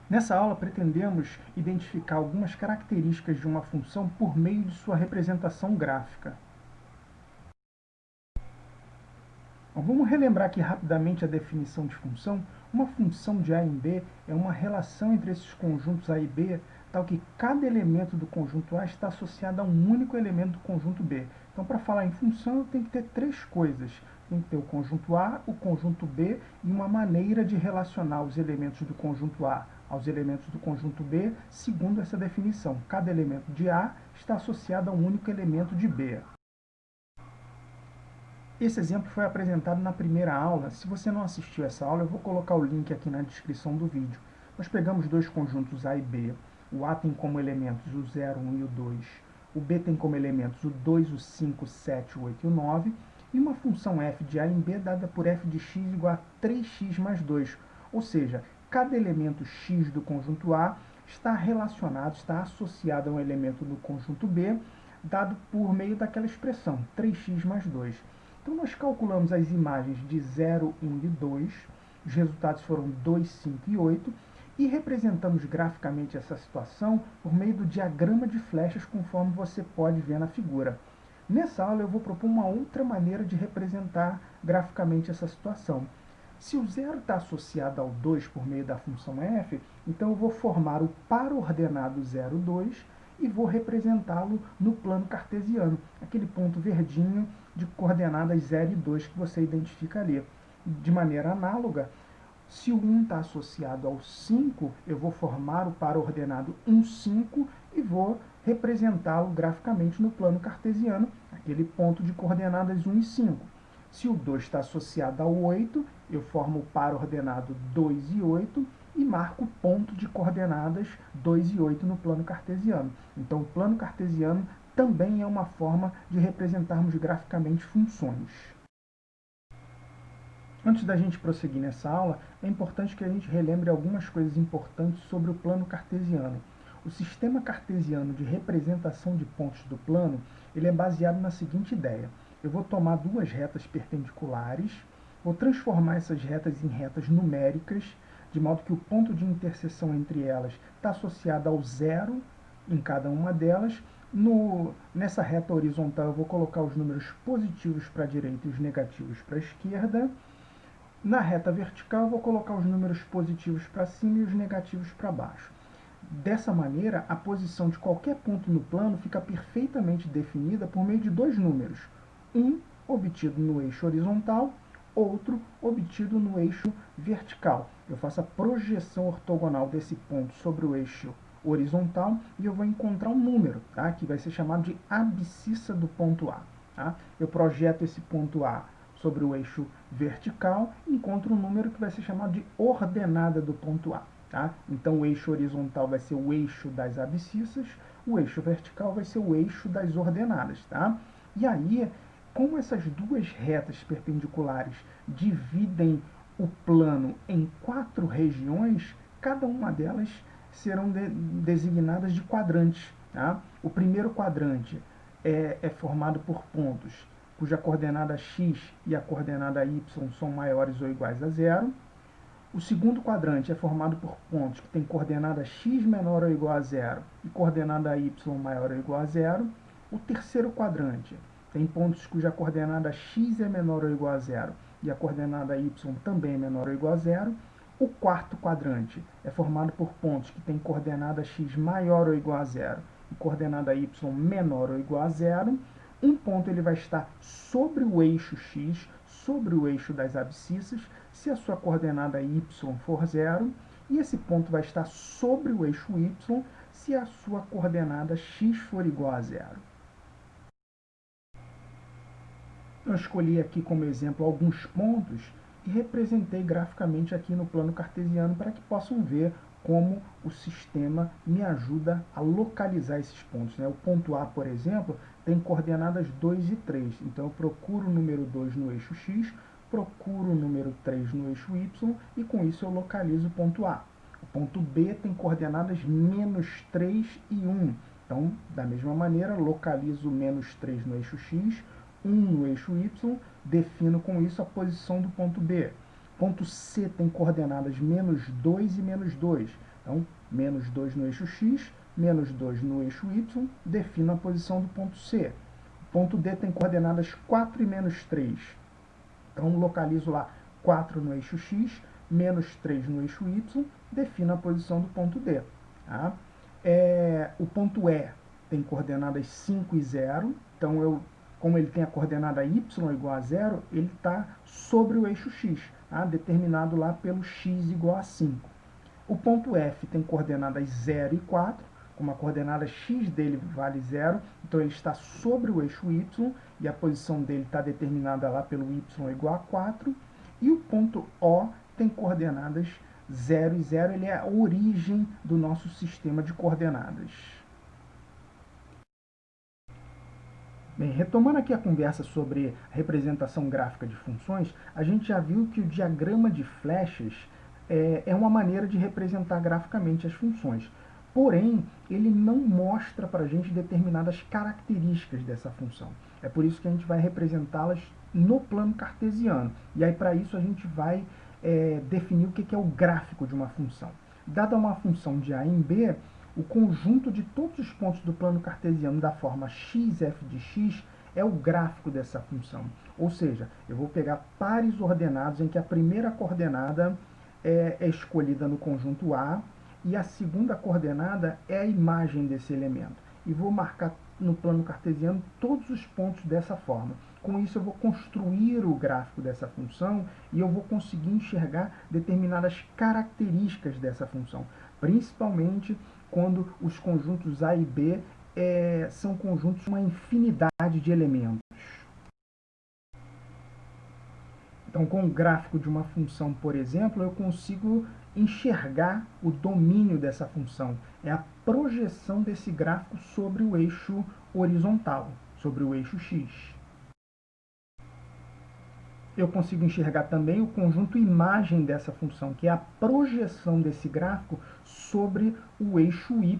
Nessa aula, pretendemos identificar algumas características de uma função por meio de sua representação gráfica. Bom, vamos relembrar aqui rapidamente a definição de função. Uma função de A em B é uma relação entre esses conjuntos A e B, tal que cada elemento do conjunto A está associado a um único elemento do conjunto B. Então, para falar em função, eu tenho que ter três coisas. Tem que ter o conjunto A, o conjunto B e uma maneira de relacionar os elementos do conjunto A aos elementos do conjunto B, segundo essa definição. Cada elemento de A está associado a um único elemento de B. Esse exemplo foi apresentado na primeira aula. Se você não assistiu essa aula, eu vou colocar o link aqui na descrição do vídeo. Nós pegamos dois conjuntos A e B. O A tem como elementos o 0, 1 e o 2. O B tem como elementos o 2, o 5, o 7, o 8 e o 9. E uma função f de A em B dada por f de x igual a 3x mais 2. Ou seja, cada elemento x do conjunto A está relacionado, está associado a um elemento do conjunto B, dado por meio daquela expressão, 3x mais 2. Então, nós calculamos as imagens de 0, 1 e 2, os resultados foram 2, 5 e 8, e representamos graficamente essa situação por meio do diagrama de flechas, conforme você pode ver na figura. Nessa aula, eu vou propor uma outra maneira de representar graficamente essa situação. Se o 0 está associado ao 2 por meio da função f, então eu vou formar o par ordenado 0, 2 e vou representá-lo no plano cartesiano, aquele ponto verdinho de coordenadas 0 e 2 que você identifica ali. De maneira análoga, se o 1 está associado ao 5, eu vou formar o par ordenado 1, 5 e vou representá-lo graficamente no plano cartesiano, aquele ponto de coordenadas 1 e 5. Se o 2 está associado ao 8, eu formo o par ordenado 2 e 8 e marco o ponto de coordenadas 2 e 8 no plano cartesiano. Então, o plano cartesiano também é uma forma de representarmos graficamente funções. Antes da gente prosseguir nessa aula, é importante que a gente relembre algumas coisas importantes sobre o plano cartesiano. O sistema cartesiano de representação de pontos do plano, ele é baseado na seguinte ideia. Eu vou tomar duas retas perpendiculares, vou transformar essas retas em retas numéricas, de modo que o ponto de interseção entre elas está associado ao zero em cada uma delas. Nessa reta horizontal eu vou colocar os números positivos para a direita e os negativos para a esquerda. Na reta vertical, eu vou colocar os números positivos para cima e os negativos para baixo. Dessa maneira, a posição de qualquer ponto no plano fica perfeitamente definida por meio de dois números. Um obtido no eixo horizontal, outro obtido no eixo vertical. Eu faço a projeção ortogonal desse ponto sobre o eixo horizontal e eu vou encontrar um número, tá? Que vai ser chamado de abscissa do ponto A. Tá? Eu projeto esse ponto A sobre o eixo vertical, encontro um número que vai ser chamado de ordenada do ponto A. Tá? Então, o eixo horizontal vai ser o eixo das abscissas, o eixo vertical vai ser o eixo das ordenadas. Tá? E aí, como essas duas retas perpendiculares dividem o plano em 4 regiões, cada uma delas serão designadas de quadrantes. Tá? O primeiro quadrante é formado por pontos cuja coordenada x e a coordenada y são maiores ou iguais a zero. O segundo quadrante é formado por pontos que têm coordenada x menor ou igual a zero e coordenada y maior ou igual a zero. O terceiro quadrante tem pontos cuja coordenada x é menor ou igual a zero e a coordenada y também é menor ou igual a zero. O quarto quadrante é formado por pontos que têm coordenada x maior ou igual a zero e coordenada y menor ou igual a zero. Um ponto ele vai estar sobre o eixo x, sobre o eixo das abscissas, se a sua coordenada y for zero, e esse ponto vai estar sobre o eixo y, se a sua coordenada x for igual a zero. Eu escolhi aqui como exemplo alguns pontos e representei graficamente aqui no plano cartesiano para que possam ver como o sistema me ajuda a localizar esses pontos. O ponto A, por exemplo, tem coordenadas 2 e 3. Então, eu procuro o número 2 no eixo x, procuro o número 3 no eixo y, e com isso eu localizo o ponto A. O ponto B tem coordenadas menos 3 e 1. Então, da mesma maneira, localizo menos 3 no eixo x, 1 no eixo y, defino com isso a posição do ponto B. Ponto C tem coordenadas menos 2 e menos 2. Então, menos 2 no eixo x, menos 2 no eixo y, defino a posição do ponto C. O ponto D tem coordenadas 4 e menos 3. Então, localizo lá 4 no eixo x, menos 3 no eixo y, defino a posição do ponto D. Tá? O ponto E tem coordenadas 5 e 0, então como ele tem a coordenada y igual a 0, ele está sobre o eixo x, tá? Determinado lá pelo x igual a 5. O ponto F tem coordenadas 0 e 4, como a coordenada x dele vale 0, então ele está sobre o eixo y, e a posição dele está determinada lá pelo y igual a 4. E o ponto O tem coordenadas 0 e 0, ele é a origem do nosso sistema de coordenadas. Bem, retomando aqui a conversa sobre a representação gráfica de funções, a gente já viu que o diagrama de flechas é uma maneira de representar graficamente as funções. Porém, ele não mostra para a gente determinadas características dessa função. É por isso que a gente vai representá-las no plano cartesiano. E aí, para isso, a gente vai definir o que é o gráfico de uma função. Dada uma função de A em B, o conjunto de todos os pontos do plano cartesiano da forma xf de x é o gráfico dessa função. Ou seja, eu vou pegar pares ordenados em que a primeira coordenada é escolhida no conjunto A e a segunda coordenada é a imagem desse elemento. E vou marcar no plano cartesiano todos os pontos dessa forma. Com isso eu vou construir o gráfico dessa função e eu vou conseguir enxergar determinadas características dessa função, principalmente quando os conjuntos A e B são conjuntos com uma infinidade de elementos. Então, com o gráfico de uma função, por exemplo, eu consigo enxergar o domínio dessa função. É a projeção desse gráfico sobre o eixo horizontal, sobre o eixo x. Eu consigo enxergar também o conjunto imagem dessa função, que é a projeção desse gráfico sobre o eixo y.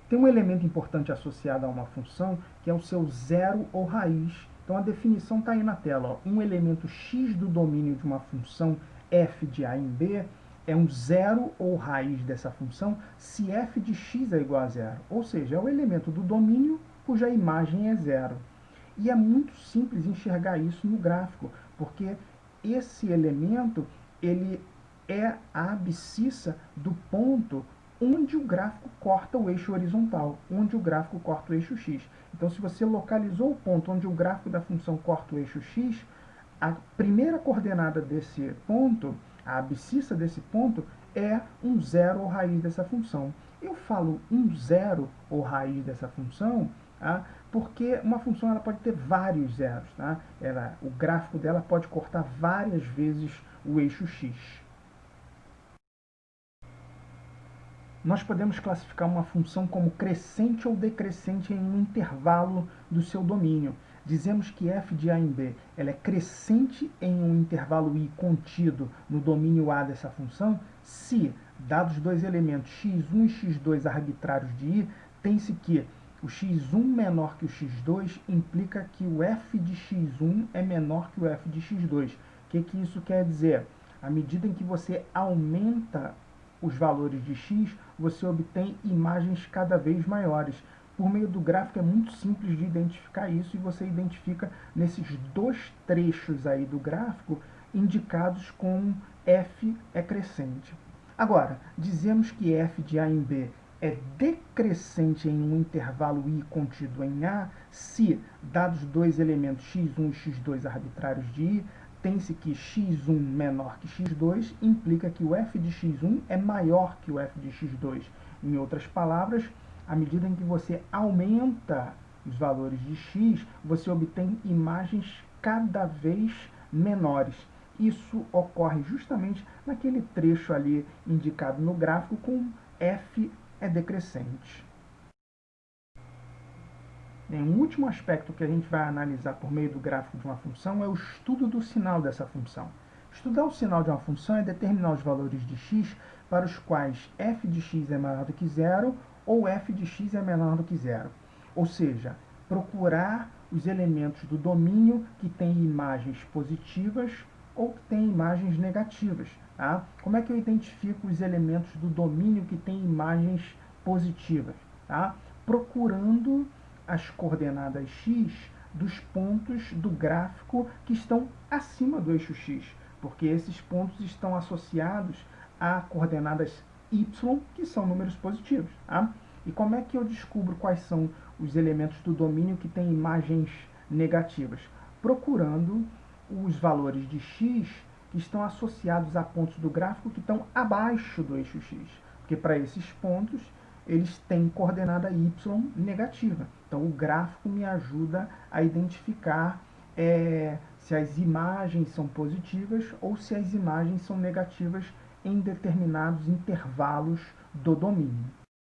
Tem um elemento importante associado a uma função, que é o seu zero ou raiz. Então a definição está aí na tela. Ó. Um elemento x do domínio de uma função f de a em b é um zero ou raiz dessa função se f de x é igual a zero. Ou seja, é o elemento do domínio cuja imagem é zero. E é muito simples enxergar isso no gráfico, porque esse elemento ele é a abscissa do ponto onde o gráfico corta o eixo horizontal, onde o gráfico corta o eixo x. Então, se você localizou o ponto onde o gráfico da função corta o eixo x, a primeira coordenada desse ponto, a abscissa desse ponto, é um zero ou raiz dessa função. Eu falo um zero ou raiz dessa função, tá? Porque uma função ela pode ter vários zeros. Tá? O gráfico dela pode cortar várias vezes o eixo x. Nós podemos classificar uma função como crescente ou decrescente em um intervalo do seu domínio. Dizemos que f de a em b ela é crescente em um intervalo i contido no domínio A dessa função se, dados dois elementos x1 e x2 arbitrários de i, tem-se que o x1 menor que o x2 implica que o f de x1 é menor que o f de x2. O que isso quer dizer? À medida em que você aumenta os valores de x, você obtém imagens cada vez maiores. Por meio do gráfico é muito simples de identificar isso e você identifica nesses dois trechos aí do gráfico indicados com f é crescente. Agora, dizemos que f de a em b é decrescente em um intervalo i contido em A se, dados dois elementos x1 e x2 arbitrários de i, tem-se que x1 menor que x2 implica que o f de x1 é maior que o f de x2. Em outras palavras, à medida em que você aumenta os valores de x, você obtém imagens cada vez menores. Isso ocorre justamente naquele trecho ali indicado no gráfico com f é decrescente. Um último aspecto que a gente vai analisar por meio do gráfico de uma função é o estudo do sinal dessa função. Estudar o sinal de uma função é determinar os valores de x para os quais f de x é maior do que zero ou f de x é menor do que zero. Ou seja, procurar os elementos do domínio que têm imagens positivas ou que têm imagens negativas. Tá? Como é que eu identifico os elementos do domínio que têm imagens positivas? Tá? Procurando as coordenadas x dos pontos do gráfico que estão acima do eixo x, porque esses pontos estão associados a coordenadas y, que são números positivos. Tá? E como é que eu descubro quais são os elementos do domínio que têm imagens negativas? Procurando os valores de x que estão associados a pontos do gráfico que estão abaixo do eixo x, porque para esses pontos eles têm coordenada y negativa. Então o gráfico me ajuda a identificar se as imagens são positivas ou se as imagens são negativas em determinados intervalos do domínio.